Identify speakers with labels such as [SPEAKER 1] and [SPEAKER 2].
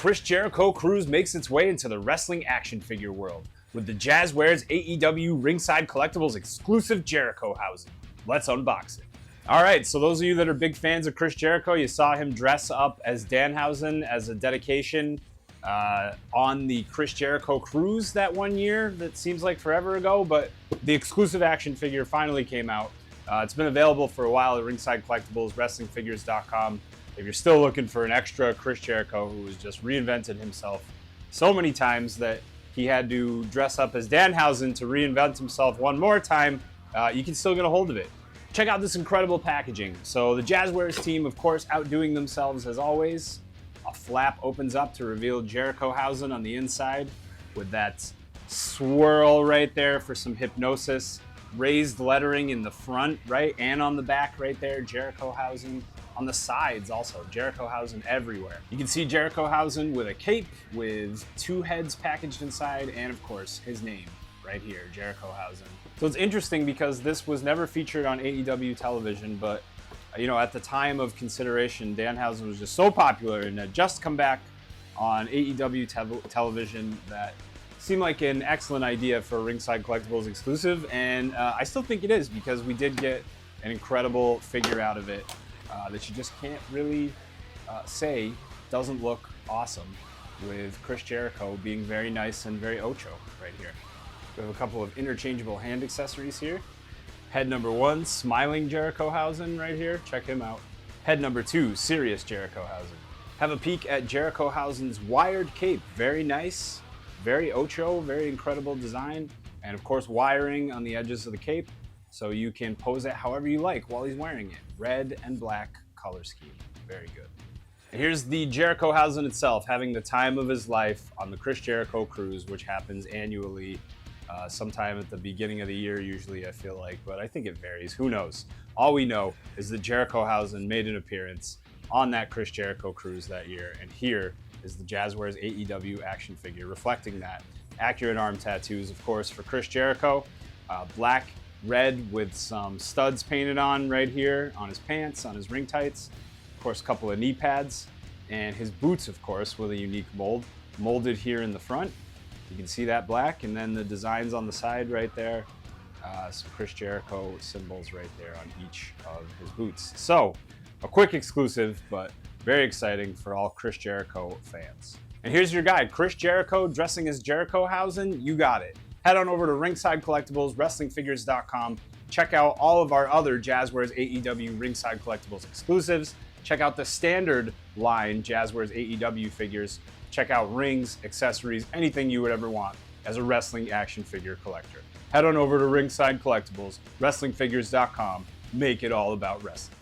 [SPEAKER 1] Chris Jericho cruise makes its way into the wrestling action figure world with the Jazwares AEW Ringside Collectibles exclusive Jerichohausen. Let's unbox it. All right, so those of you that are big fans of Chris Jericho, you saw him dress up as Danhausen as a dedication on the Chris Jericho cruise that one year that seems like forever ago, but the exclusive action figure finally came out. It's been available for a while at Ringside Collectibles, WrestlingFigures.com. If you're still looking for an extra Chris Jericho who has just reinvented himself so many times that he had to dress up as Danhausen to reinvent himself one more time, you can still get a hold of it. Check out this incredible packaging. So the Jazwares team, of course, outdoing themselves as always. A flap opens up to reveal Jerichohausen on the inside with that swirl right there for some hypnosis. Raised lettering in the front, right, and on the back right there, Jerichohausen. On the sides also, Jerichohausen everywhere. You can see Jerichohausen with a cape with two heads packaged inside and, of course, his name right here, Jerichohausen. So it's interesting because this was never featured on AEW television, but you know, at the time of consideration, Danhausen was just so popular and had just come back on AEW television that seemed like an excellent idea for a Ringside Collectibles exclusive, and I still think it is because we did get an incredible figure out of it that you just can't really say doesn't look awesome, with Chris Jericho being very nice and very Ocho right here. We have a couple of interchangeable hand accessories here. Head number 1, smiling Jerichohausen right here. Check him out. Head number 2, serious Jerichohausen. Have a peek at Jerichohausen's wired cape. Very nice, very Ocho, very incredible design. And of course, wiring on the edges of the cape, so you can pose it however you like while he's wearing it. Red and black color scheme. Very good. And here's the Jerichohausen itself, having the time of his life on the Chris Jericho cruise, which happens annually. Sometime at the beginning of the year, usually, I feel like, but I think it varies. Who knows? All we know is that Jerichohausen made an appearance on that Chris Jericho cruise that year, and here is the Jazwares AEW action figure reflecting that. Accurate arm tattoos, of course, for Chris Jericho. Black, red with some studs painted on right here on his pants, on his ring tights. Of course, a couple of knee pads, and his boots, of course, with a unique mold, molded here in the front. You can see that black, and then the designs on the side right there. Some Chris Jericho symbols right there on each of his boots. So, a quick exclusive, but very exciting for all Chris Jericho fans. And here's your guide, Chris Jericho dressing as Jerichohausen. You got it. Head on over to Ringside Collectibles, WrestlingFigures.com. Check out all of our other Jazwares AEW Ringside Collectibles exclusives. Check out the standard line Jazwares AEW figures. Check out rings, accessories, anything you would ever want as a wrestling action figure collector. Head on over to Ringside Collectibles, WrestlingFigures.com. Make it all about wrestling.